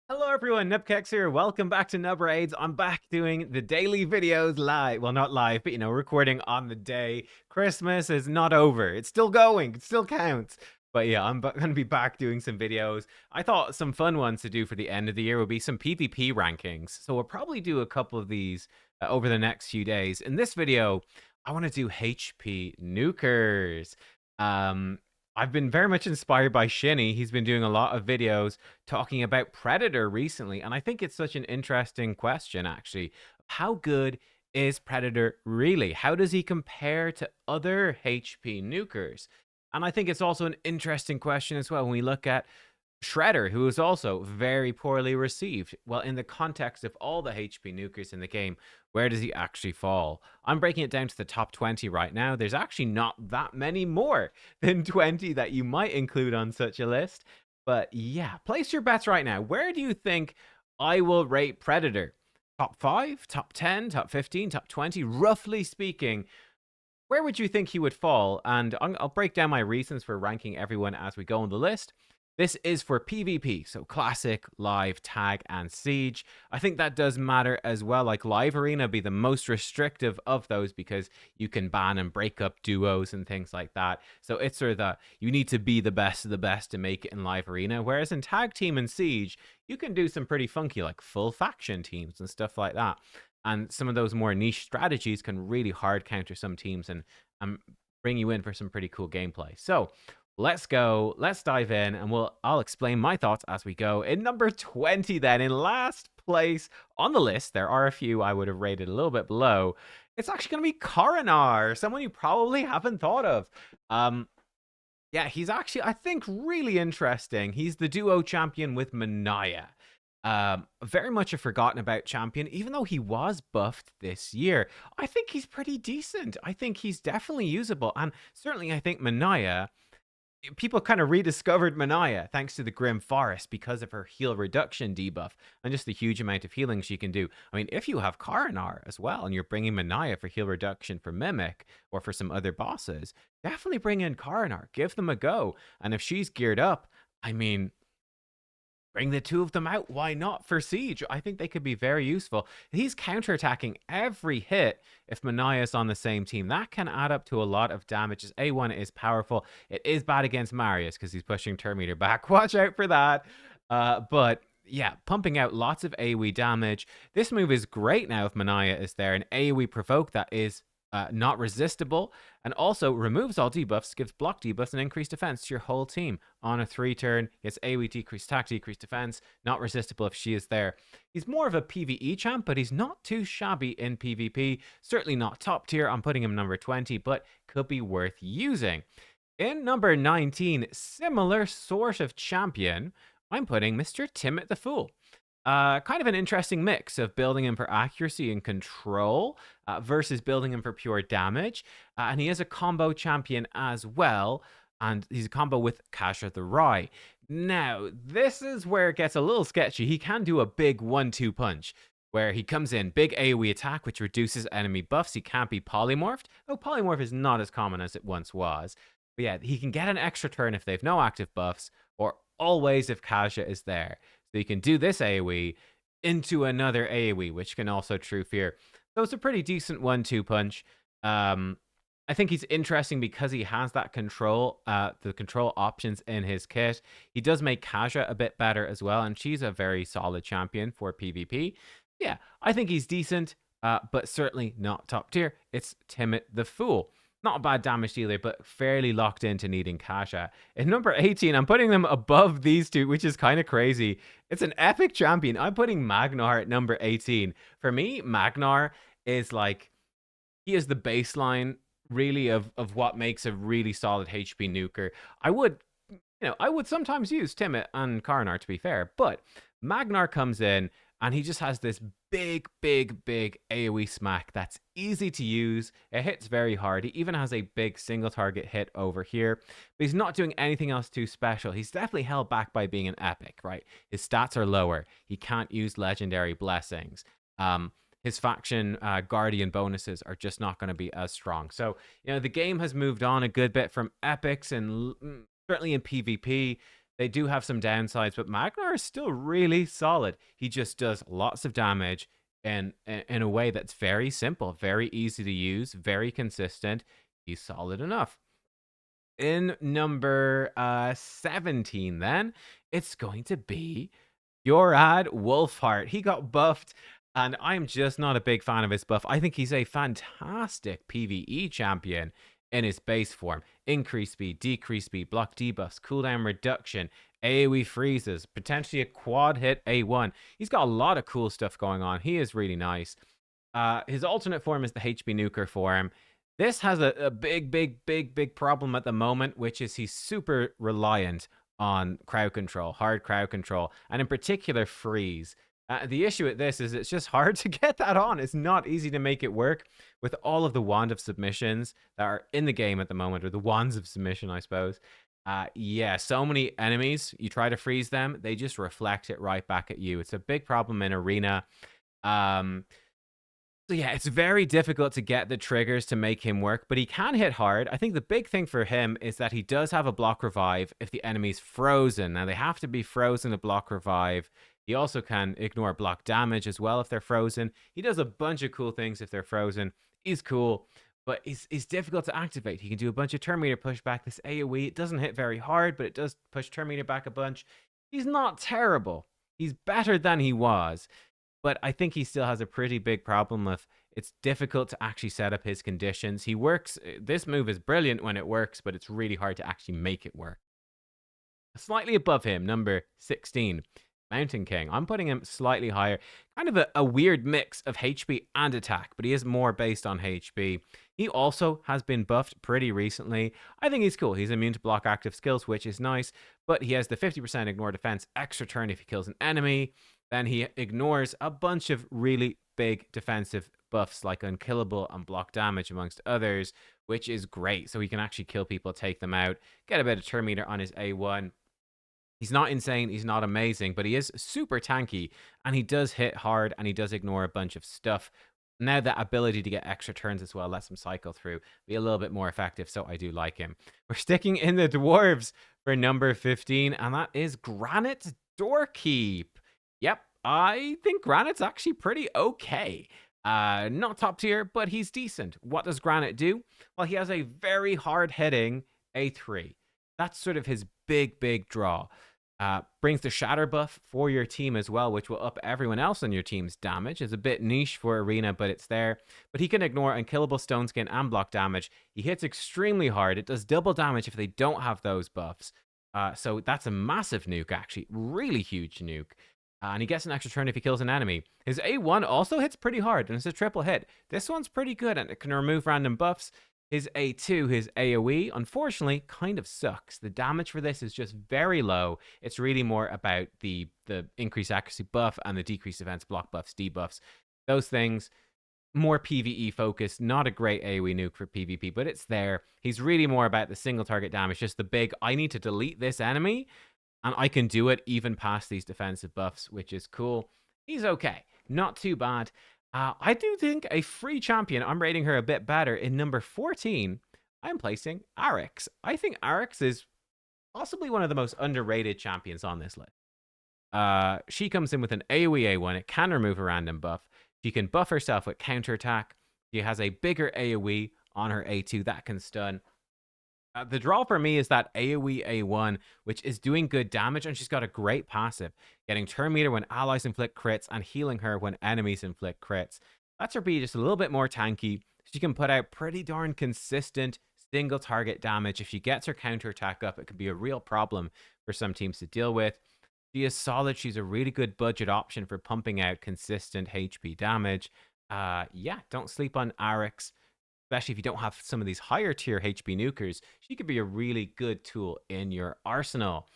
Hello everyone, nubkeks here. Welcome back to Nub Raids. I'm back doing the daily videos live. Well, not live, but recording on the day. Christmas is not over. It's still going. It still counts. But yeah, I'm going to be back doing some videos. I thought some fun ones to do for the end of the year would be some PvP rankings. So we'll probably do a couple of these over the next few days. In this video, I want to do HP Nukers. Um, I've been very much inspired by Shinny. He's been doing a lot of videos talking about Predator recently, and I think it's such an interesting question, actually. How good is Predator really? How does he compare to other HP nukers? And I think it's also an interesting question as well when we look at Shredder, who is also very poorly received. Well, in the context of all the HP nukers in the game, where does he actually fall? I'm breaking it down to the top 20 right now. There's actually not that many more than 20 that you might include on such a list. But yeah, place your bets right now. Where do you think I will rate Predator? Top 5, top 10, top 15, top 20, roughly speaking. Where would you think he would fall? And I'll break down my reasons for ranking everyone as we go on the list. This is for PvP, so Classic, Live, Tag, and Siege. I think that does matter as well. Like Live Arena be the most restrictive of those because you can ban and break up duos and things like that. So it's sort of that you need to be the best of the best to make it in Live Arena. Whereas in Tag Team and Siege, you can do some pretty funky like full faction teams and stuff like that. And some of those more niche strategies can really hard counter some teams and bring you in for some pretty cool gameplay. So let's go. Let's dive in, and I'll explain my thoughts as we go. In number 20, then, in last place on the list, there are a few I would have rated a little bit below. It's actually going to be Cornar, someone you probably haven't thought of. Yeah, he's actually, I think, really interesting. He's the duo champion with Manaya. Very much a forgotten about champion, even though he was buffed this year. I think he's pretty decent. I think he's definitely usable. And certainly, I think Manaya, people kind of rediscovered Manaya thanks to the Grim Forest because of her heal reduction debuff and just the huge amount of healing she can do. I mean, if you have Cornar as well and you're bringing Manaya for heal reduction for Mimic or for some other bosses, definitely bring in Cornar. Give them a go. And if she's geared up, I mean, bring the two of them out. Why not for Siege? I think they could be very useful. He's counterattacking every hit if Manaya's on the same team. That can add up to a lot of damage. As A1 is powerful. It is bad against Marius because he's pushing Terminator back. Watch out for that. But yeah, pumping out lots of AoE damage. This move is great now if Manaya is there. An AoE provoke that is not resistible, and also removes all debuffs, gives block debuffs and increased defense to your whole team. On a 3-turn, gets AoE decreased attack, decreased defense, not resistible if she is there. He's more of a PvE champ, but he's not too shabby in PvP. Certainly not top tier. I'm putting him number 20, but could be worth using. In number 19, similar sort of champion, I'm putting Mr. Timit the Fool. Kind of an interesting mix of building him for accuracy and control versus building him for pure damage. And he is a combo champion as well. And he's a combo with Kasha the Rye. Now, this is where it gets a little sketchy. He can do a big 1-2 punch where he comes in, big AoE attack, which reduces enemy buffs. He can't be polymorphed. Oh, polymorph is not as common as it once was. But yeah, he can get an extra turn if they have no active buffs, or always if Kasha is there. So you can do this AoE into another AoE, which can also true fear. So it's a pretty decent 1-2 punch. I think he's interesting because he has that control, the control options in his kit. He does make Kasha a bit better as well, and she's a very solid champion for PvP. Yeah, I think he's decent, but certainly not top tier. It's Timit the Fool. Not a bad damage dealer, but fairly locked into needing Kasha. In number 18, I'm putting them above these two, which is kind of crazy. It's an epic champion. I'm putting Magnarr at number 18. For me, Magnarr is like, he is the baseline, really, of what makes a really solid HP nuker. I would sometimes use Timit and Cornar, to be fair, but Magnarr comes in, and he just has this big AoE smack that's easy to use. It hits very hard. He even has a big single target hit over here, but he's not doing anything else too special. He's definitely held back by being an epic, right? His stats are lower. He can't use legendary blessings. His faction guardian bonuses are just not going to be as strong. So, the game has moved on a good bit from epics, and certainly in PvP. They do have some downsides, but Magnarr is still really solid. He just does lots of damage in a way that's very simple, very easy to use, very consistent. He's solid enough. In number 17, then, it's going to be Fjorad Wolfhart. He got buffed, and I'm just not a big fan of his buff. I think he's a fantastic PvE champion in his base form. Increase speed, decrease speed, block debuffs, cooldown reduction, AoE freezes, potentially a quad hit A1. He's got a lot of cool stuff going on. He is really nice. His alternate form is the HP Nuker form. This has a big problem at the moment, which is he's super reliant on crowd control, hard crowd control, and in particular freeze. The issue with this is it's just hard to get that on. It's not easy to make it work with all of the wand of submissions that are in the game at the moment, or the wands of submission, I suppose. Yeah, so many enemies, you try to freeze them, they just reflect it right back at you. It's a big problem in Arena. So yeah, it's very difficult to get the triggers to make him work, but he can hit hard. I think the big thing for him is that he does have a block revive if the enemy's frozen. Now, they have to be frozen to block revive. He also can ignore block damage as well if they're frozen. He does a bunch of cool things if they're frozen. He's cool, but he's difficult to activate. He can do a bunch of turn meter pushback. This AoE, it doesn't hit very hard, but it does push turn meter back a bunch. He's not terrible. He's better than he was. But I think he still has a pretty big problem of it's difficult to actually set up his conditions. He works, this move is brilliant when it works, but it's really hard to actually make it work. Slightly above him, number 16, Mountain King. I'm putting him slightly higher. Kind of a weird mix of HP and attack, but he is more based on HP. He also has been buffed pretty recently. I think he's cool. He's immune to block active skills, which is nice, but he has the 50% ignore defense extra turn if he kills an enemy. Then he ignores a bunch of really big defensive buffs like unkillable and block damage amongst others, which is great. So he can actually kill people, take them out, get a bit of turn meter on his A1. He's not insane, he's not amazing, but he is super tanky, and he does hit hard, and he does ignore a bunch of stuff. Now that ability to get extra turns as well lets him cycle through, be a little bit more effective, so I do like him. We're sticking in the dwarves for number 15, and that is Granyt Doorkeep. Yep, I think Granit's actually pretty okay. Not top tier, but he's decent. What does Granyt do? Well, he has a very hard-hitting A3. That's sort of his big draw. Brings the shatter buff for your team as well, which will up everyone else on your team's damage. It's a bit niche for Arena, but it's there. But he can ignore unkillable stone skin and block damage. He hits extremely hard. It does double damage if they don't have those buffs. So that's a massive nuke, actually. Really huge nuke. And he gets an extra turn if he kills an enemy. His A1 also hits pretty hard, and it's a triple hit. This one's pretty good, and it can remove random buffs. His A2, his AoE, unfortunately, kind of sucks. The damage for this is just very low. It's really more about the increased accuracy buff and the decreased defense block buffs, debuffs. Those things, more PvE focused, not a great AoE nuke for PvP, but it's there. He's really more about the single target damage, just the big, I need to delete this enemy, and I can do it even past these defensive buffs, which is cool. He's okay. Not too bad. I do think a free champion, I'm rating her a bit better. In number 14, I'm placing Arix. I think Arix is possibly one of the most underrated champions on this list. She comes in with an AoE A1. It can remove a random buff. She can buff herself with counterattack. She has a bigger AoE on her A2 that can stun. The draw for me is that AoE A1, which is doing good damage, and she's got a great passive, getting turn meter when allies inflict crits and healing her when enemies inflict crits. Lets her be just a little bit more tanky. She can put out pretty darn consistent single target damage. If she gets her counterattack up, it could be a real problem for some teams to deal with. She is solid. She's a really good budget option for pumping out consistent HP damage. Yeah, don't sleep on Arix. Especially if you don't have some of these higher tier HP nukers, she could be a really good tool in your arsenal.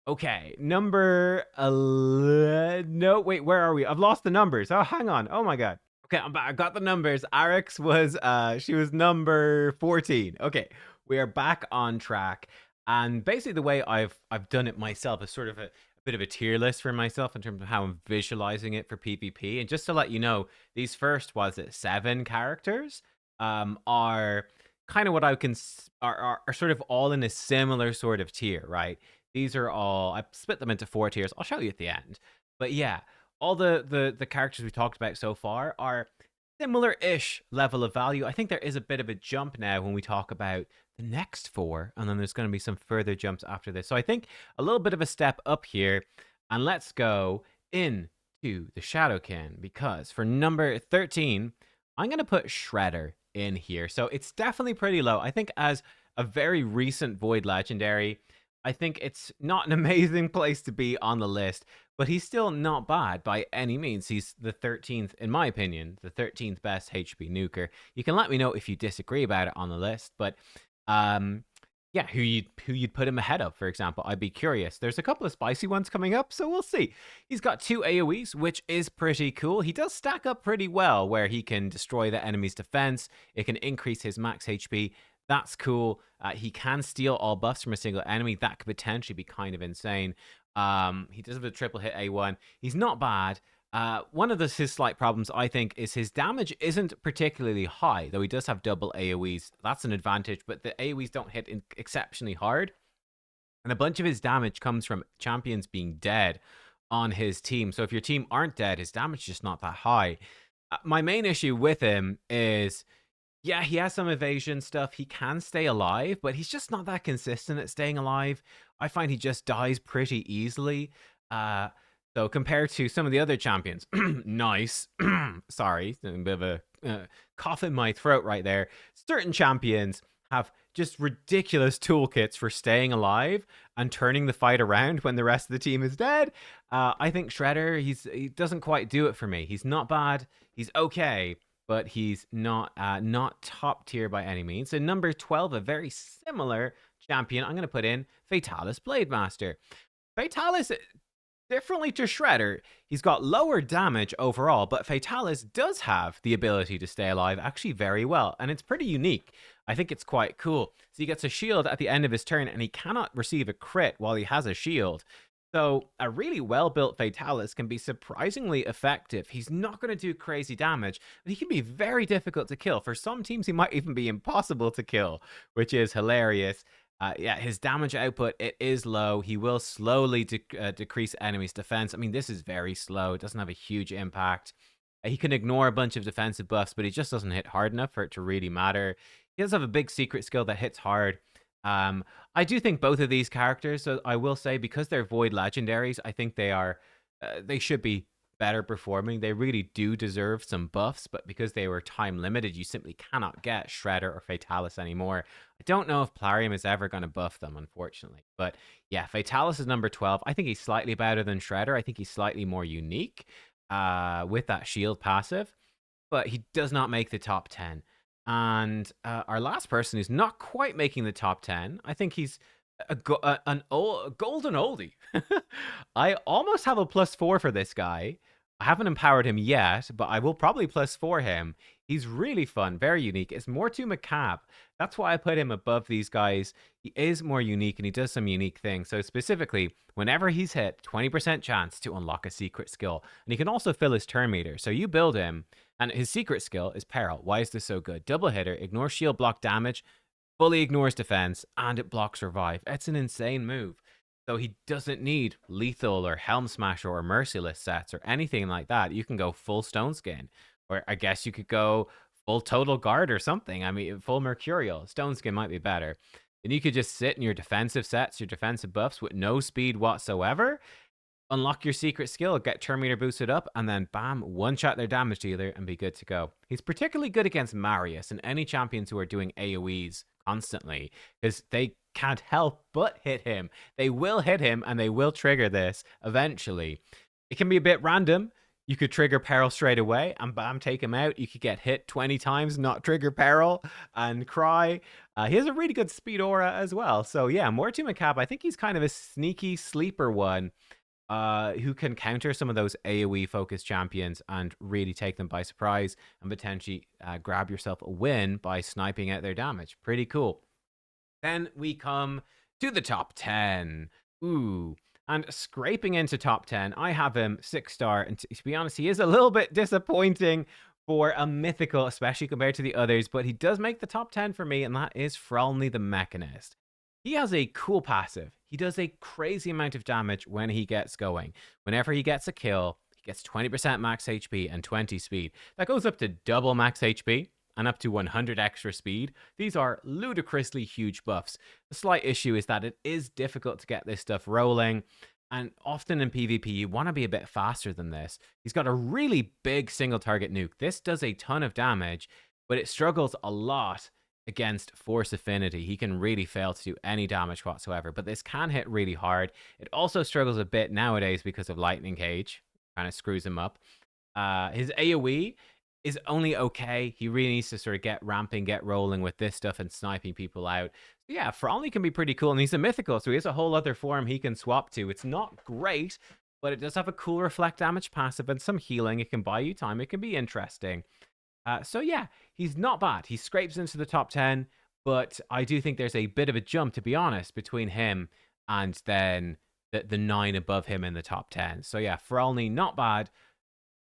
Okay, number 11. No, wait, where are we? I've lost the numbers. Oh, hang on. Oh my god. Okay, I'm back. I got the numbers. Arix was she was number 14. Okay, we are back on track. And basically the way I've done it myself is sort of a bit of a tier list for myself in terms of how I'm visualizing it for PvP. And just to let you know, these first, was it 7 characters? Are kind of what I can are sort of all in a similar sort of tier, right? These are all, I split them into 4 tiers. I'll show you at the end. But yeah, all the characters we talked about so far are similar-ish level of value. I think there is a bit of a jump now when we talk about the next 4, and then there's going to be some further jumps after this. So I think a little bit of a step up here, and let's go into the Shadowkin, because for number 13, I'm going to put Shredder in here. So it's definitely pretty low. I think as a very recent Void Legendary, I think it's not an amazing place to be on the list, but he's still not bad by any means. He's the 13th, in my opinion, the 13th best HP nuker. You can let me know if you disagree about it on the list, but yeah, who you'd put him ahead of, for example. I'd be curious. There's a couple of spicy ones coming up, so we'll see. He's got 2 AoEs, which is pretty cool. He does stack up pretty well, where he can destroy the enemy's defense. It can increase his max HP. That's cool. He can steal all buffs from a single enemy. That could potentially be kind of insane. He does have a triple hit A1. He's not bad. One of his slight problems, I think, is his damage isn't particularly high, though he does have double AoEs. That's an advantage, but the AoEs don't hit exceptionally hard. And a bunch of his damage comes from champions being dead on his team. So if your team aren't dead, his damage is just not that high. My main issue with him is, yeah, he has some evasion stuff. He can stay alive, but he's just not that consistent at staying alive. I find he just dies pretty easily. So compared to some of the other champions, nice. Sorry, a bit of a cough in my throat right there. Certain champions have just ridiculous toolkits for staying alive and turning the fight around when the rest of the team is dead. I think Shredder, he doesn't quite do it for me. He's not bad. He's okay, but he's not top tier by any means. So number 12, a very similar champion, I'm going to put in Fatalis Blademaster. Fatalis, differently to Shredder, he's got lower damage overall, but Fatalis does have the ability to stay alive actually very well, and it's pretty unique. I think it's quite cool. So he gets a shield at the end of his turn, and he cannot receive a crit while he has a shield. So a really well-built Fatalis can be surprisingly effective. He's not going to do crazy damage, but he can be very difficult to kill. For some teams, he might even be impossible to kill, which is hilarious. Yeah, his damage output, it is low. He will slowly decrease enemies' defense. I mean, this is very slow. It doesn't have a huge impact. He can ignore a bunch of defensive buffs, but he just doesn't hit hard enough for it to really matter. He does have a big secret skill that hits hard. I do think both of these characters, so I will say, because they're Void Legendaries, I think they should be better performing. They really do deserve some buffs, but because they were time limited, you simply cannot get Shredder or Fatalis anymore. I don't know if Plarium is ever going to buff them, unfortunately. But yeah, Fatalis is number 12. I think he's slightly better than Shredder. I think he's slightly more unique with that shield passive, but he does not make the top 10. And our last person who's not quite making the top 10, I think he's a golden oldie. I almost have a +4 for this guy. I haven't empowered him yet, but I will probably +4 him. He's really fun, very unique. It's Mortu-Macaab. That's why I put him above these guys. He is more unique, and he does some unique things. So specifically, whenever he's hit, 20% chance to unlock a secret skill. And he can also fill his turn meter. So you build him, and his secret skill is Peril. Why is this so good? Double hitter, ignores shield block damage, fully ignores defense, and it blocks revive. It's an insane move. So he doesn't need lethal or helm smasher or merciless sets or anything like that. You can go full stone skin, or I guess you could go full total guard or something. I mean, full mercurial. Stone skin might be better. And you could just sit in your defensive sets, your defensive buffs with no speed whatsoever, unlock your secret skill, get turn meter boosted up, and then bam, one-shot their damage dealer and be good to go. He's particularly good against Marius and any champions who are doing AoEs constantly, because they can't help but hit him. They will hit him, and they will trigger this eventually. It can be a bit random. You could trigger Peril straight away and bam, take him out. You could get hit 20 times, not trigger Peril, and cry. He has a really good speed aura as well. So yeah, Mortu-Macaab, I think he's kind of a sneaky sleeper one who can counter some of those AoE-focused champions and really take them by surprise and potentially grab yourself a win by sniping out their damage. Pretty cool. Then we come to the top 10. Ooh. And scraping into top 10, I have him 6-star. And to be honest, he is a little bit disappointing for a mythical, especially compared to the others. But he does make the top 10 for me, and that is Frolni the Mechanist. He has a cool passive. He does a crazy amount of damage when he gets going. Whenever he gets a kill, he gets 20% max HP and 20 speed. That goes up to double max HP and up to 100 extra speed. These are ludicrously huge buffs. The slight issue is that it is difficult to get this stuff rolling, and often in PvP, you want to be a bit faster than this. He's got a really big single target nuke. This does a ton of damage, but it struggles a lot against Force Affinity. He can really fail to do any damage whatsoever, but this can hit really hard. It also struggles a bit nowadays because of Lightning Cage. Kind of screws him up. His AoE is only okay. He really needs to sort of get ramping, get rolling with this stuff and sniping people out. So yeah, Frolni can be pretty cool, and he's a mythical, so he has a whole other form he can swap to. It's not great, but it does have a cool reflect damage passive and some healing. It can buy you time. It can be interesting. So yeah, he's not bad. He scrapes into the top 10, but I do think there's a bit of a jump, to be honest, between him and then the 9 above him in the top 10. So yeah, Frolni, not bad.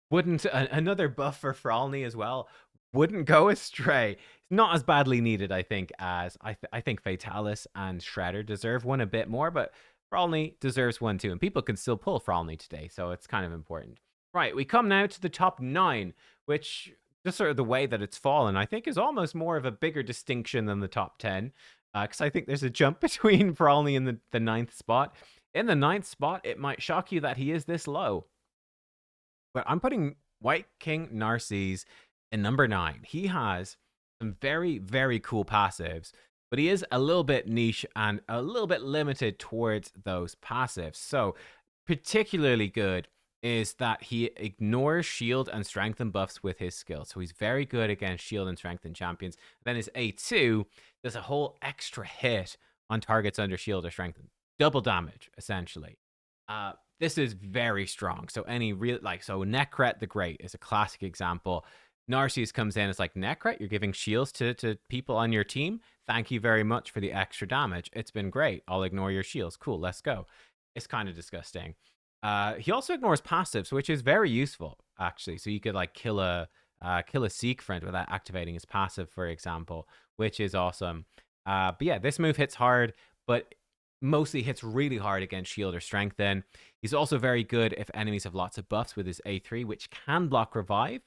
Wouldn't another buff for Frolni as well wouldn't go astray. It's not as badly needed, I think, as I think Fatalis and Shredder deserve one a bit more, but Frolni deserves one too, and people can still pull Frolni today, so it's kind of important. Right, we come now to the top 9, which just sort of the way that it's fallen, I think is almost more of a bigger distinction than the top 10, because I think there's a jump between Frolni and the 9th spot. In the 9th spot, it might shock you that he is this low, but I'm putting Wyldking Narses in number 9. He has some very, very cool passives, but he is a little bit niche and a little bit limited towards those passives. So particularly good is that he ignores shield and strengthen buffs with his skill. So he's very good against shield and strengthen champions. Then his A2 does a whole extra hit on targets under shield or strengthen. Double damage, essentially. This is very strong. So any real, so Necret the Great is a classic example. Narses comes in, it's like, Necret, you're giving shields to people on your team. Thank you very much for the extra damage. It's been great. I'll ignore your shields. Cool, let's go. It's kind of disgusting. He also ignores passives, which is very useful, actually. So you could like kill a Seek friend without activating his passive, for example, which is awesome. But yeah, this move hits hard, but mostly hits really hard against shield or strengthen. He's also very good if enemies have lots of buffs with his A3, which can block revive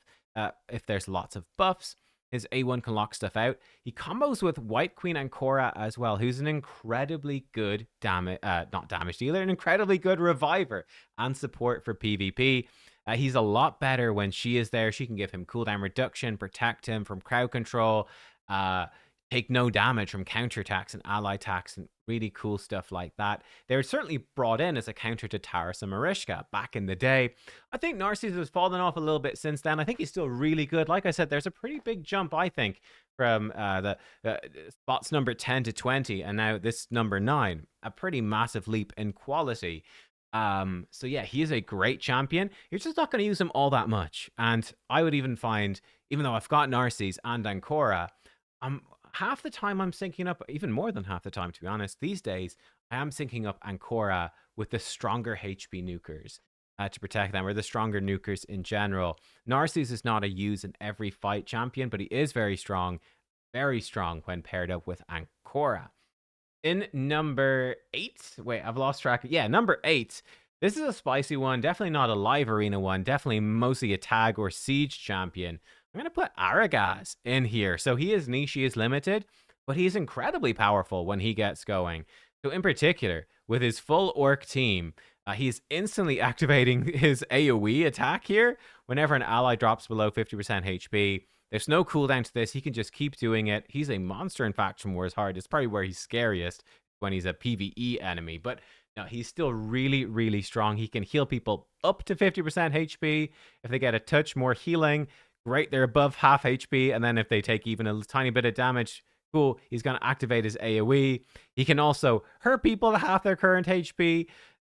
if there's lots of buffs. His A1 can lock stuff out. He combos with White Queen Ancora as well, who's an incredibly good not damage dealer, an incredibly good reviver and support for PvP. He's a lot better when she is there. She can give him cooldown reduction, protect him from crowd control, take no damage from counterattacks and ally attacks, and really cool stuff like that. They were certainly brought in as a counter to Taras and Marishka back in the day. I think Narses has fallen off a little bit since then. I think he's still really good. Like I said, there's a pretty big jump, I think, from the spots number 10 to 20, and now this number 9. A pretty massive leap in quality. So yeah, he is a great champion. You're just not going to use him all that much. And I would even find, even though I've got Narses and Ancora, half the time I'm syncing up, even more than half the time, to be honest, these days, I am syncing up Ancora with the stronger HP nukers to protect them, or the stronger nukers in general. Narses is not a use in every fight champion, but he is very strong when paired up with Ancora. In number 8, wait, I've lost track. Yeah, number 8. This is a spicy one, definitely not a live arena one, definitely mostly a tag or siege champion. I'm going to put Aragaz in here. So he is niche, he is limited, but he's incredibly powerful when he gets going. So in particular, with his full orc team, he's instantly activating his AoE attack here. Whenever an ally drops below 50% HP, there's no cooldown to this. He can just keep doing it. He's a monster in Faction Wars Hard. It's probably where he's scariest, when he's a PvE enemy. But no, he's still really, really strong. He can heal people up to 50% HP. If they get a touch more healing, great, they're above half HP, and then if they take even a tiny bit of damage, cool, he's going to activate his AoE. He can also hurt people to half their current HP.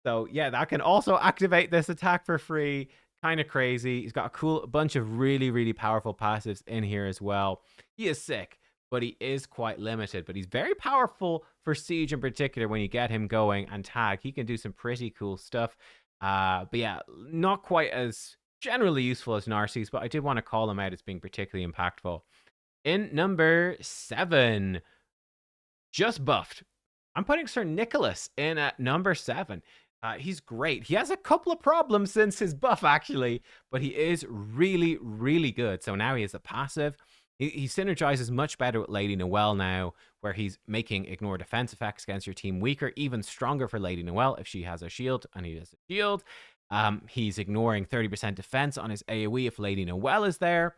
So yeah, that can also activate this attack for free. Kind of crazy. He's got a cool bunch of really, really powerful passives in here as well. He is sick, but he is quite limited. But he's very powerful for Siege in particular when you get him going, and Tag. He can do some pretty cool stuff. But yeah, not quite as generally useful as Narses, but I did want to call him out as being particularly impactful. In number 7, just buffed. I'm putting Sir Nicholas in at number 7. He's great. He has a couple of problems since his buff, actually, but he is really, really good. So now he has a passive. He synergizes much better with Lady Noelle now, where he's making ignore defense effects against your team weaker, even stronger for Lady Noelle if she has a shield, and he has a shield. He's ignoring 30% defense on his AoE if Lady Noelle is there.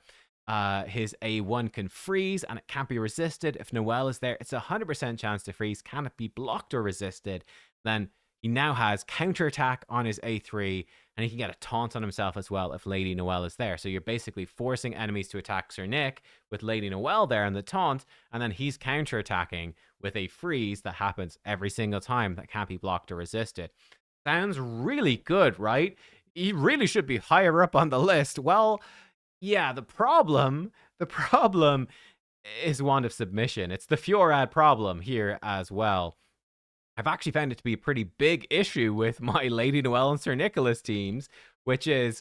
His A1 can freeze and it can't be resisted. If Noelle is there, it's a 100% chance to freeze. Can it be blocked or resisted? Then he now has counterattack on his A3, and he can get a taunt on himself as well if Lady Noelle is there. So you're basically forcing enemies to attack Sir Nick with Lady Noelle there and the taunt, and then he's counterattacking with a freeze that happens every single time that can't be blocked or resisted. Sounds really good, right? He really should be higher up on the list. Well, yeah, the problem is Wand of Submission. It's the Fjorad problem here as well. I've actually found it to be a pretty big issue with my Lady Noelle and Sir Nicholas teams, which is,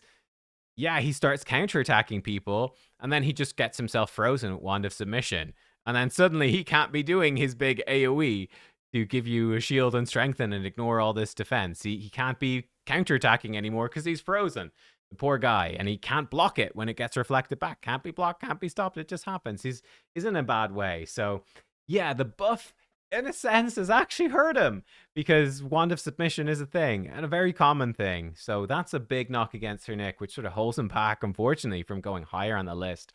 yeah, he starts counterattacking people, and then he just gets himself frozen with Wand of Submission. And then suddenly he can't be doing his big AoE to give you a shield and strengthen and ignore all this defense. He can't be counterattacking anymore because he's frozen. The poor guy, and he can't block it when it gets reflected back. Can't be blocked, can't be stopped. It just happens. He's in a bad way. So, yeah, the buff, in a sense, has actually hurt him because Wand of Submission is a thing and a very common thing. So that's a big knock against Sir Nick, which sort of holds him back, unfortunately, from going higher on the list.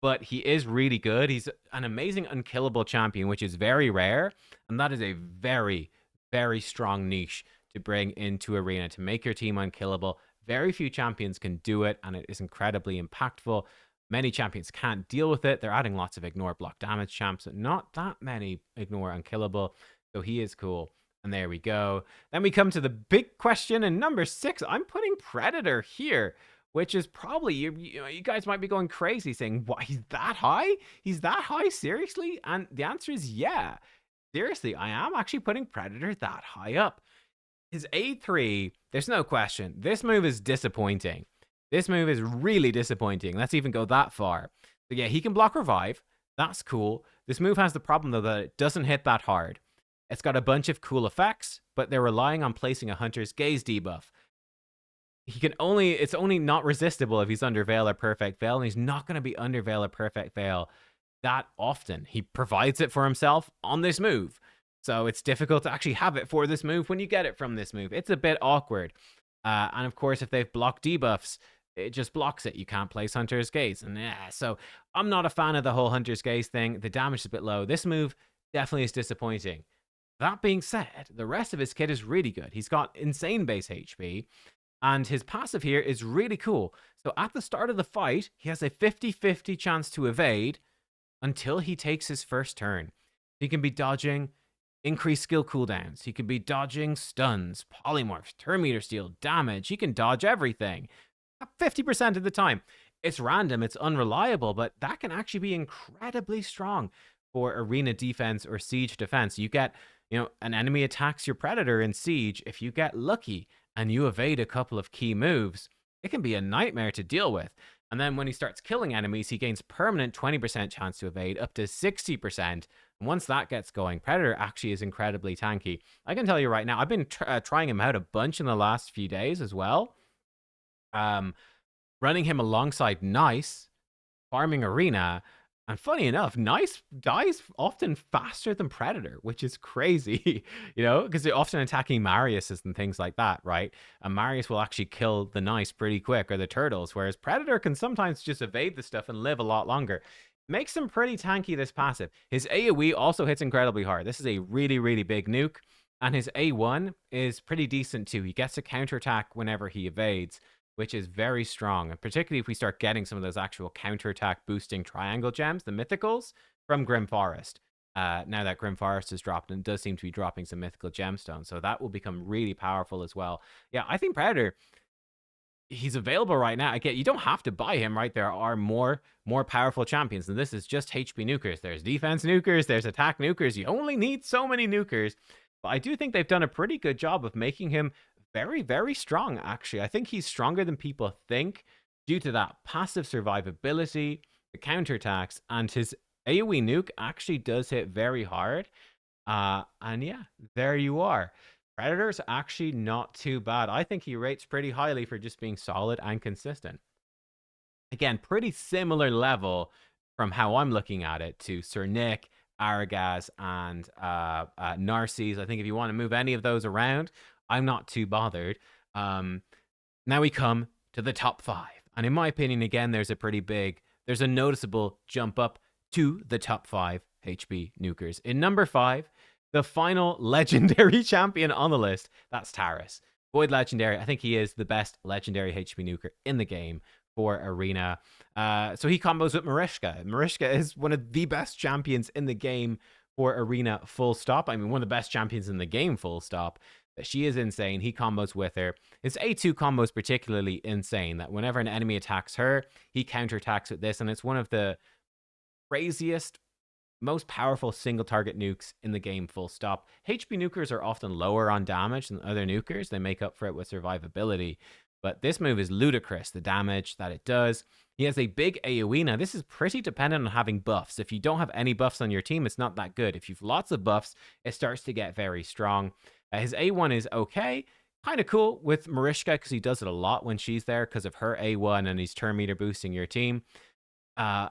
But he is really good. He's an amazing unkillable champion, which is very rare. And that is a very, very strong niche to bring into Arena to make your team unkillable. Very few champions can do it, and it is incredibly impactful. Many champions can't deal with it. They're adding lots of ignore block damage champs, not that many ignore unkillable. So he is cool. And there we go. Then we come to the big question in number 6. I'm putting Predator here, which is probably, you guys might be going crazy saying, why, he's that high? He's that high? Seriously? And the answer is yeah. Seriously, I am actually putting Predator that high up. His A3, there's no question. This move is disappointing. This move is really disappointing. Let's even go that far. So yeah, he can block revive. That's cool. This move has the problem, though, that it doesn't hit that hard. It's got a bunch of cool effects, but they're relying on placing a Hunter's Gaze debuff. It's only not resistible if he's under Veil or Perfect Veil, and he's not going to be under Veil or Perfect Veil that often. He provides it for himself on this move. So it's difficult to actually have it for this move when you get it from this move. It's a bit awkward. And of course, if they've blocked debuffs, it just blocks it. You can't place Hunter's Gaze. And yeah, so I'm not a fan of the whole Hunter's Gaze thing. The damage is a bit low. This move definitely is disappointing. That being said, the rest of his kit is really good. He's got insane base HP, and his passive here is really cool. So at the start of the fight, he has a 50-50 chance to evade until he takes his first turn. He can be dodging increased skill cooldowns. He can be dodging stuns, polymorphs, turn meter steal, damage. He can dodge everything 50% of the time. It's random, it's unreliable, but that can actually be incredibly strong for arena defense or siege defense. You get, an enemy attacks your Predator in siege. If you get lucky and you evade a couple of key moves, it can be a nightmare to deal with. And then when he starts killing enemies, he gains permanent 20% chance to evade, up to 60%. And once that gets going, Predator actually is incredibly tanky. I can tell you right now, I've been trying him out a bunch in the last few days as well. Running him alongside Nice, farming Arena. And funny enough, Nice dies often faster than Predator, which is crazy, because they're often attacking Mariuses and things like that, right? And Marius will actually kill the Nice pretty quick, or the turtles, whereas Predator can sometimes just evade the stuff and live a lot longer. Makes him pretty tanky, this passive. His AoE also hits incredibly hard. This is a really, really big nuke, and his A1 is pretty decent too. He gets a counterattack whenever he evades, which is very strong, and particularly if we start getting some of those actual counterattack boosting triangle gems, the mythicals, from Grim Forest. Now that Grim Forest is dropped, and does seem to be dropping some mythical gemstones, so that will become really powerful as well. Yeah, I think Predator, he's available right now. Again, you don't have to buy him, right? There are more powerful champions, and this is just HP nukers. There's defense nukers, there's attack nukers. You only need so many nukers. But I do think they've done a pretty good job of making him very, very strong, actually. I think he's stronger than people think due to that passive survivability, the counterattacks, and his AoE nuke actually does hit very hard. And yeah, there you are. Predator's actually not too bad. I think he rates pretty highly for just being solid and consistent. Again, pretty similar level from how I'm looking at it to Sir Nick, Aragaz, and Narses. I think if you want to move any of those around, I'm not too bothered. Now we come to the top 5. And in my opinion, again, there's a noticeable jump up to the top 5 HP nukers. In number 5, the final legendary champion on the list, that's Taris. Void Legendary, I think he is the best legendary HP nuker in the game for Arena. So he combos with Marishka. Marishka is one of the best champions in the game for Arena, full stop. I mean, one of the best champions in the game, full stop. She is insane. He combos with her. His A2 combo is particularly insane, that whenever an enemy attacks her, he counterattacks with this, and it's one of the craziest, most powerful single target nukes in the game, full stop. HP nukers are often lower on damage than other nukers. They make up for it with survivability. But this move is ludicrous, the damage that it does. He has a big AoE. Now, this is pretty dependent on having buffs. If you don't have any buffs on your team, it's not that good. If you've lots of buffs, it starts to get very strong. His A1 is okay. Kind of cool with Marishka because he does it a lot when she's there because of her A1, and he's turn meter boosting your team. I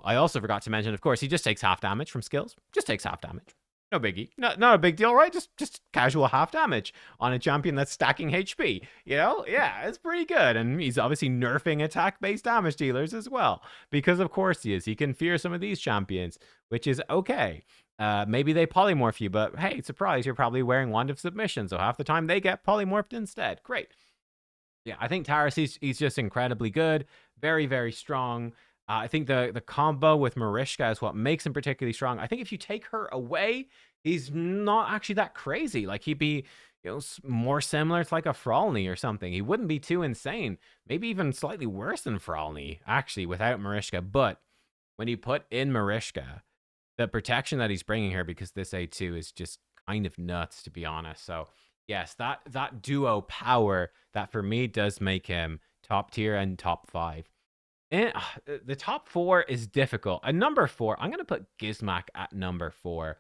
also forgot to mention, of course, he just takes half damage from skills. Just takes half damage. No biggie. Not a big deal, right? Just casual half damage on a champion that's stacking HP. You know? Yeah, it's pretty good. And he's obviously nerfing attack-based damage dealers as well. Because of course he is. He can fear some of these champions, which is okay. Maybe they polymorph you, but hey, surprise, you're probably wearing Wand of Submission, so half the time they get polymorphed instead. Great. Yeah, I think Taris, he's just incredibly good. Very, very strong. I think the combo with Marishka is what makes him particularly strong. I think if you take her away, he's not actually that crazy. Like, he'd be, more similar to like a Frolni or something. He wouldn't be too insane. Maybe even slightly worse than Frolni, actually, without Marishka. But when you put in Marishka, the protection that he's bringing her, because this A2 is just kind of nuts, to be honest. So, yes, that duo power, that for me does make him top tier and top 5. And the top 4 is difficult. At number 4, I'm going to put Gizmak at number 4.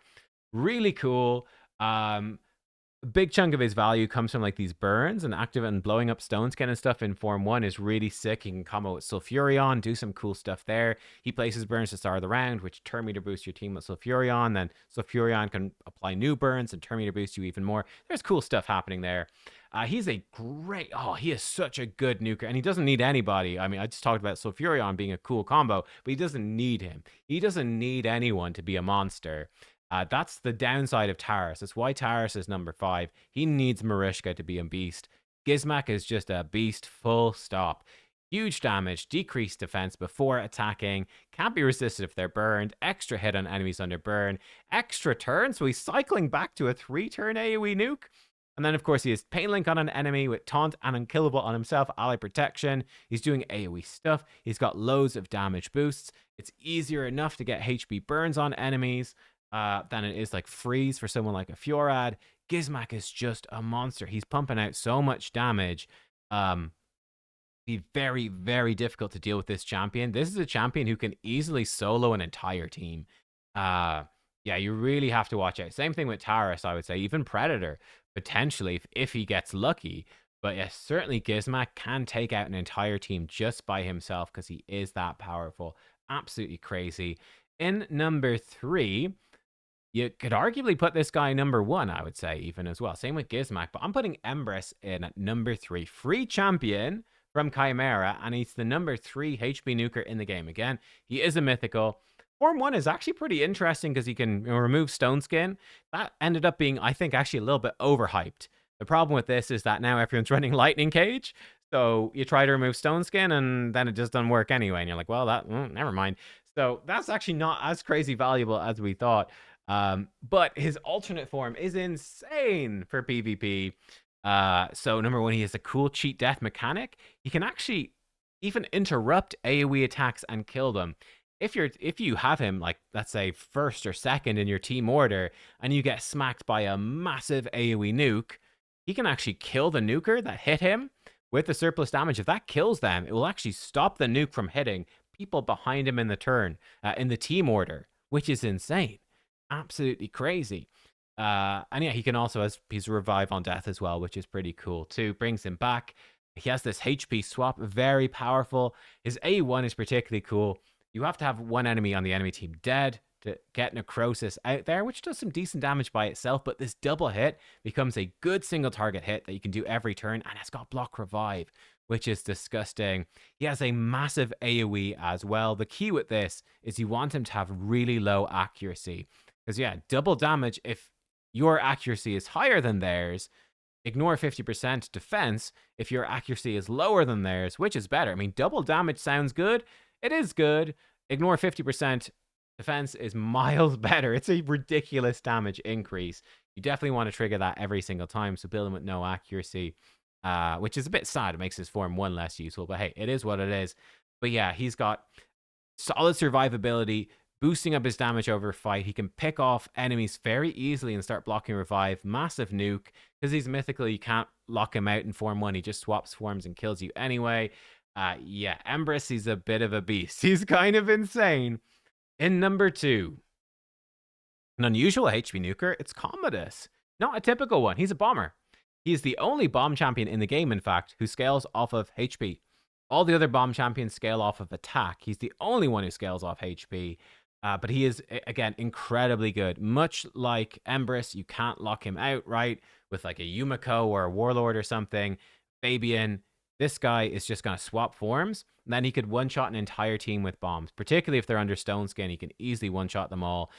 Really cool. A big chunk of his value comes from like these burns, and active and blowing up stone skin and stuff in Form 1 is really sick. He can combo with Sulfurion, do some cool stuff there. He places burns to start of the round, which turn meter boost your team with Sulfurion. Then Sulfurion can apply new burns and turn meter boost you even more. There's cool stuff happening there. He's a great, he is such a good nuker, and he doesn't need anybody. I mean, I just talked about Sulfurion being a cool combo, but he doesn't need him. He doesn't need anyone to be a monster. That's the downside of Taris. That's why Taris is number 5. He needs Marishka to be a beast. Gizmak is just a beast, full stop. Huge damage, decreased defense before attacking, can't be resisted if they're burned, extra hit on enemies under burn, extra turn, so he's cycling back to a 3-turn AoE nuke. And then, of course, he has Pain Link on an enemy with Taunt and Unkillable on himself, Ally Protection. He's doing AoE stuff. He's got loads of damage boosts. It's easier enough to get HP burns on enemies than it is like freeze for someone like a Fjorad. Gizmak is just a monster. He's pumping out so much damage. Be very, very difficult to deal with this champion. This is a champion who can easily solo an entire team. Yeah, you really have to watch out. Same thing with Taris, I would say. Even Predator, potentially, if he gets lucky. But yes, certainly Gizmak can take out an entire team just by himself because he is that powerful. Absolutely crazy. In number 3, you could arguably put this guy number 1, I would say, even as well. Same with Gizmak, but I'm putting Embrys in at number 3. Free champion from Chimera, and he's the number 3 HP nuker in the game. Again, he is a mythical. Form 1 is actually pretty interesting because he can remove Stone Skin. That ended up being, I think, actually a little bit overhyped. The problem with this is that now everyone's running Lightning Cage, so you try to remove Stone Skin, and then it just doesn't work anyway, and you're like, well, never mind. So that's actually not as crazy valuable as we thought. But his alternate form is insane for PvP. So number 1, he has a cool cheat death mechanic. He can actually even interrupt AoE attacks and kill them. If you have him, like, let's say, first or second in your team order, and you get smacked by a massive AoE nuke, he can actually kill the nuker that hit him with the surplus damage. If that kills them, it will actually stop the nuke from hitting people behind him in the turn, in the team order, which is insane. Absolutely crazy. And yeah, he can also has he's revive on death as well, which is pretty cool too. Brings him back. He has this HP swap, very powerful. His A1 is particularly cool. You have to have one enemy on the enemy team dead to get Necrosis out there, which does some decent damage by itself, but this double hit becomes a good single target hit that you can do every turn, and it's got block revive, which is disgusting. He has a massive AoE as well. The key with this is you want him to have really low accuracy. Because yeah, double damage, if your accuracy is higher than theirs, ignore 50% defense if your accuracy is lower than theirs, which is better. I mean, double damage sounds good. It is good. Ignore 50% defense is miles better. It's a ridiculous damage increase. You definitely want to trigger that every single time. So build him with no accuracy, which is a bit sad. It makes his form 1 less useful. But hey, it is what it is. But yeah, he's got solid survivability, boosting up his damage over fight. He can pick off enemies very easily and start blocking revive. Massive nuke. Because he's mythical, you can't lock him out in Form 1. He just swaps forms and kills you anyway. Yeah, Embrys, he's a bit of a beast. He's kind of insane. In number 2, an unusual HP nuker, it's Komidus. Not a typical one. He's a bomber. He's the only bomb champion in the game, in fact, who scales off of HP. All the other bomb champions scale off of attack. He's the only one who scales off HP. But he is, again, incredibly good. Much like Embrys, you can't lock him out, right? With like a Yumiko or a Warlord or something. Fabian, this guy is just going to swap forms. And then he could one-shot an entire team with bombs. Particularly if they're under Stone Skin, he can easily one-shot them all.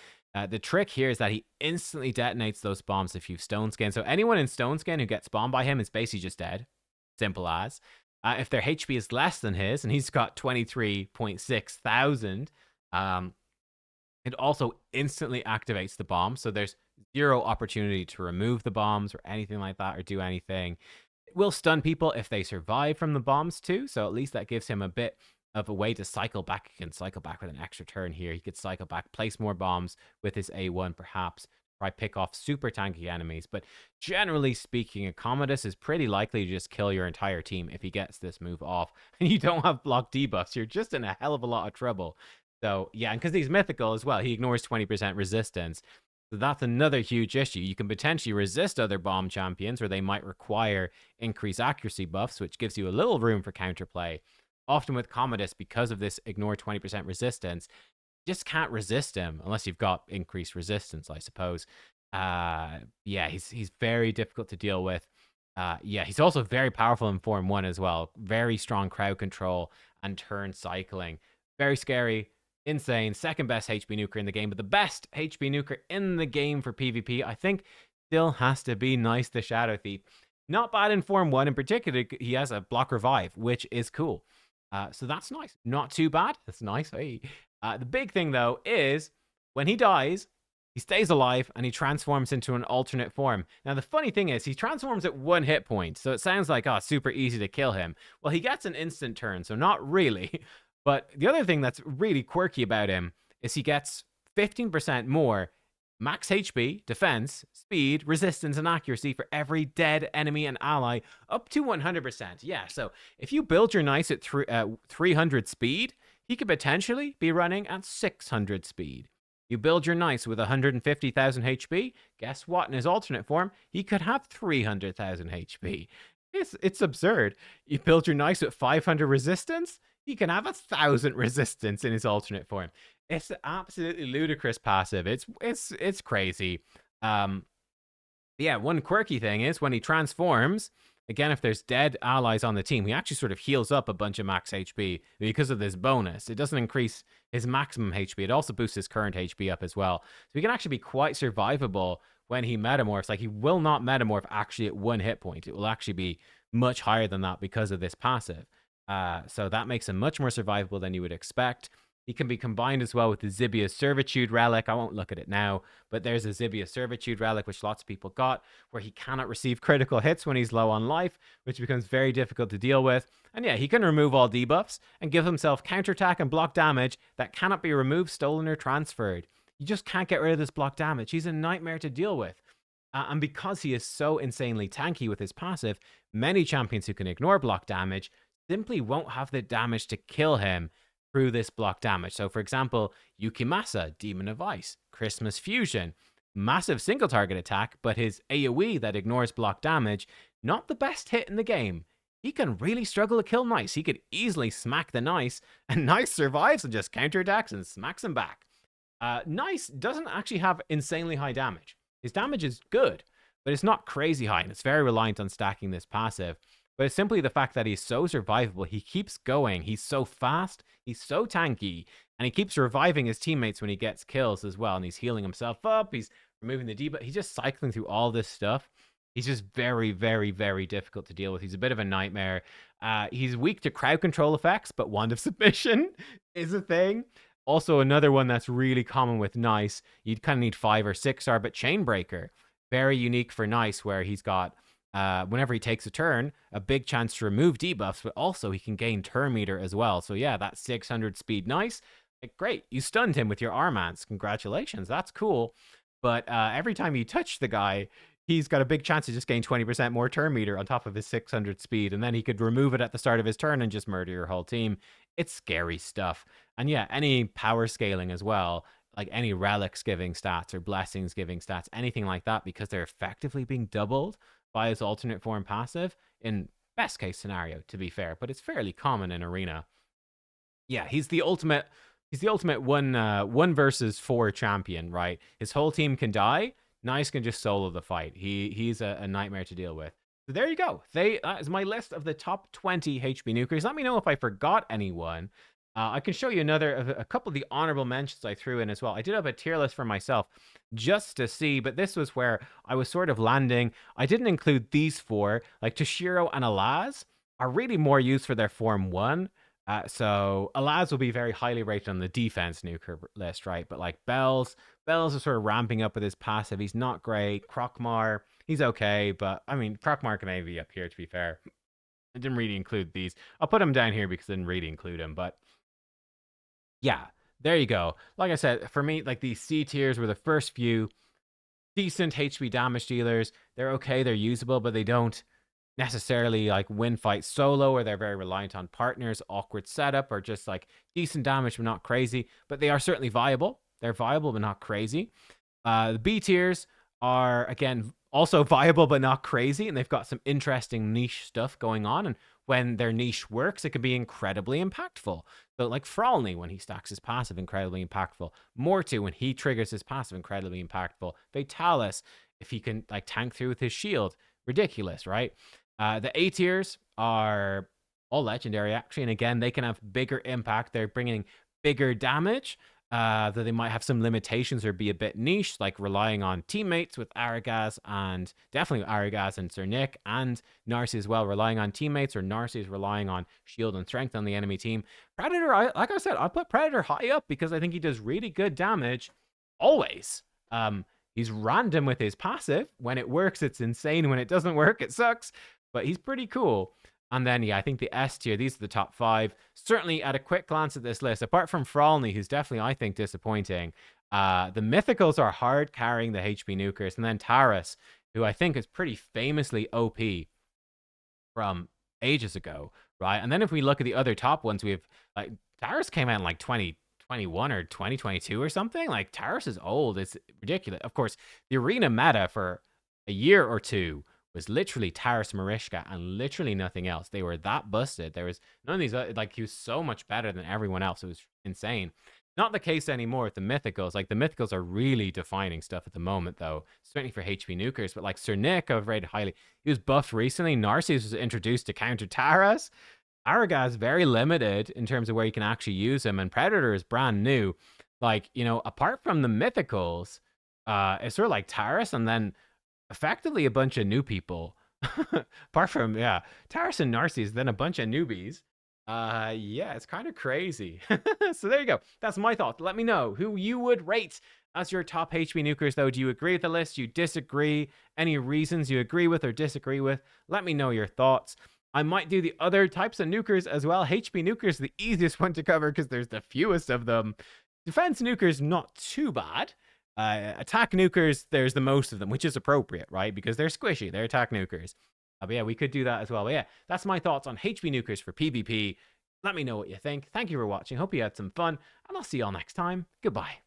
The trick here is that he instantly detonates those bombs if you've Stone Skin. So anyone in Stone Skin who gets bombed by him is basically just dead. Simple as. If their HP is less than his, and he's got 23.6 thousand, it also instantly activates the bomb. So there's zero opportunity to remove the bombs or anything like that or do anything. It will stun people if they survive from the bombs too. So at least that gives him a bit of a way to cycle back. He can cycle back with an extra turn here. He could cycle back, place more bombs with his A1 perhaps. Try pick off super tanky enemies. But generally speaking, a Komidus is pretty likely to just kill your entire team if he gets this move off. And you don't have block debuffs. You're just in a hell of a lot of trouble. So yeah, and because he's mythical as well, he ignores 20% resistance. So that's another huge issue. You can potentially resist other bomb champions, or they might require increased accuracy buffs, which gives you a little room for counterplay. Often with Komidus, because of this ignore 20% resistance, you just can't resist him unless you've got increased resistance, I suppose. Yeah, he's very difficult to deal with. Yeah, he's also very powerful in Form 1 as well. Very strong crowd control and turn cycling. Very scary. Insane. Second best HP nuker in the game, but the best HP nuker in the game for PvP, I think, still has to be Nice the Shadowthief. Not bad in Form 1 in particular. He has a block revive, which is cool. So that's nice. Not too bad. That's nice. Hey. The big thing, though, is when he dies, he stays alive and he transforms into an alternate form. Now, the funny thing is he transforms at 1 hit point, so it sounds like, oh, super easy to kill him. Well, he gets an instant turn, so not really. But the other thing that's really quirky about him is he gets 15% more max HP, defense, speed, resistance, and accuracy for every dead enemy and ally, up to 100%. Yeah, so if you build your Nice at 300 speed, he could potentially be running at 600 speed. You build your Nice with 150,000 HP, guess what? In his alternate form, he could have 300,000 HP. It's absurd. You build your Nice with 500 resistance, he can have 1,000 resistance in his alternate form. It's an absolutely ludicrous passive. It's crazy. Yeah, one quirky thing is when he transforms, again, if there's dead allies on the team, he actually sort of heals up a bunch of max HP because of this bonus. It doesn't increase his maximum HP. It also boosts his current HP up as well. So he can actually be quite survivable when he metamorphs. Like, he will not metamorph actually at 1 hit point. It will actually be much higher than that because of this passive. So that makes him much more survivable than you would expect. He can be combined as well with the Zibia Servitude Relic. I won't look at it now, but there's a Zibia Servitude Relic, which lots of people got, where he cannot receive critical hits when he's low on life, which becomes very difficult to deal with. And yeah, he can remove all debuffs and give himself counterattack and block damage that cannot be removed, stolen, or transferred. You just can't get rid of this block damage. He's a nightmare to deal with. And because he is so insanely tanky with his passive, many champions who can ignore block damage simply won't have the damage to kill him through this block damage. So for example, Yukimasa, Demon of Ice, Christmas Fusion, massive single target attack, but his AoE that ignores block damage, not the best hit in the game. He can really struggle to kill Nice. He could easily smack the Nice, and Nice survives and just counterattacks and smacks him back. Nice doesn't actually have insanely high damage. His damage is good, but it's not crazy high, and it's very reliant on stacking this passive. But it's simply the fact that he's so survivable. He keeps going. He's so fast. He's so tanky. And he keeps reviving his teammates when he gets kills as well. And he's healing himself up. He's removing the debuff. He's just cycling through all this stuff. He's just very, very, very difficult to deal with. He's a bit of a nightmare. He's weak to crowd control effects, but Wand of Submission is a thing. Also, another one that's really common with Nice. You'd kind of need 5 or 6 star, but Chainbreaker. Very unique for Nice, where he's got... whenever he takes a turn, a big chance to remove debuffs, but also he can gain turn meter as well. So yeah, that 600 speed, Nice. Like, great, you stunned him with your Armance. Congratulations, that's cool. But every time you touch the guy, he's got a big chance to just gain 20% more turn meter on top of his 600 speed, and then he could remove it at the start of his turn and just murder your whole team. It's scary stuff. And yeah, any power scaling as well, like any relics giving stats or blessings giving stats, anything like that, because they're effectively being doubled by his alternate form passive in best case scenario, to be fair, but it's fairly common in Arena. Yeah, he's the ultimate one versus 4 champion, right? His whole team can die. Nice can just solo the fight. He's a nightmare to deal with. So there you go. That is my list of the top 20 HP nukers. Let me know if I forgot anyone. I can show you a couple of the honorable mentions I threw in as well. I did have a tier list for myself just to see, but this was where I was sort of landing. I didn't include these 4. Like Toshiro and Alaz are really more used for their Form 1. So Alaz will be very highly rated on the defense nuker list, right? But like Bells is sort of ramping up with his passive. He's not great. Krokmar, he's okay, but I mean, Krokmar can maybe be up here, to be fair. I didn't really include these. I'll put him down here because I didn't really include him, but yeah, there you go. Like I said, for me, like these C tiers were the first few decent HP damage dealers. They're okay, they're usable, but they don't necessarily like win fights solo, or they're very reliant on partners, awkward setup, or just like decent damage but not crazy. But they are certainly viable. They're viable but not crazy. The B tiers are, again, also viable but not crazy, and they've got some interesting niche stuff going on. And when their niche works, it can be incredibly impactful. So like Frolni, when he stacks his passive, incredibly impactful. Mortu, when he triggers his passive, incredibly impactful. Fatalis, if he can like tank through with his shield, ridiculous, right? The A tiers are all legendary, actually. And again, they can have bigger impact. They're bringing bigger damage. Though they might have some limitations or be a bit niche, like relying on teammates with Aragaz, and definitely Aragaz and Cernic, and Narses as well, relying on teammates, or Narses relying on shield and strength on the enemy team. Predator, like I said, I'll put Predator high up because I think he does really good damage always. He's random with his passive. When it works, it's insane. When it doesn't work, it sucks. But he's pretty cool. And then, yeah, I think the S tier, these are the top 5. Certainly, at a quick glance at this list, apart from Frolni, who's definitely, I think, disappointing, the Mythicals are hard carrying the HP nukers. And then Taras, who I think is pretty famously OP from ages ago, right? And then if we look at the other top ones, we have, like, Taras came out in, like, 2021 or 2022 or something. Like, Taras is old. It's ridiculous. Of course, the Arena meta for a year or two was literally Taras Marishka and literally nothing else. They were that busted. There was none of these, like, he was so much better than everyone else. It was insane. Not the case anymore with the Mythicals. Like, the Mythicals are really defining stuff at the moment, though. Certainly for HP nukers. But, like, Cernic, I've rated highly. He was buffed recently. Narses was introduced to counter Taras. Aragaz, very limited in terms of where you can actually use him. And Predator is brand new. Like, you know, apart from the Mythicals, it's sort of like Taras and then effectively a bunch of new people. Apart from, yeah, Taras and Narses, then a bunch of newbies. Yeah, it's kind of crazy. So there you go. That's my thought. Let me know who you would rate as your top HP nukers, though. Do you agree with the list? Do you disagree? Any reasons you agree with or disagree with? Let me know your thoughts. I might do the other types of nukers as well. HP nukers, the easiest one to cover because there's the fewest of them. Defense nukers, not too bad. Attack nukers, there's the most of them, which is appropriate, right? Because they're squishy. They're attack nukers. But yeah, we could do that as well. But yeah, that's my thoughts on HP nukers for PvP. Let me know what you think. Thank you for watching. Hope you had some fun, and I'll see y'all next time. Goodbye.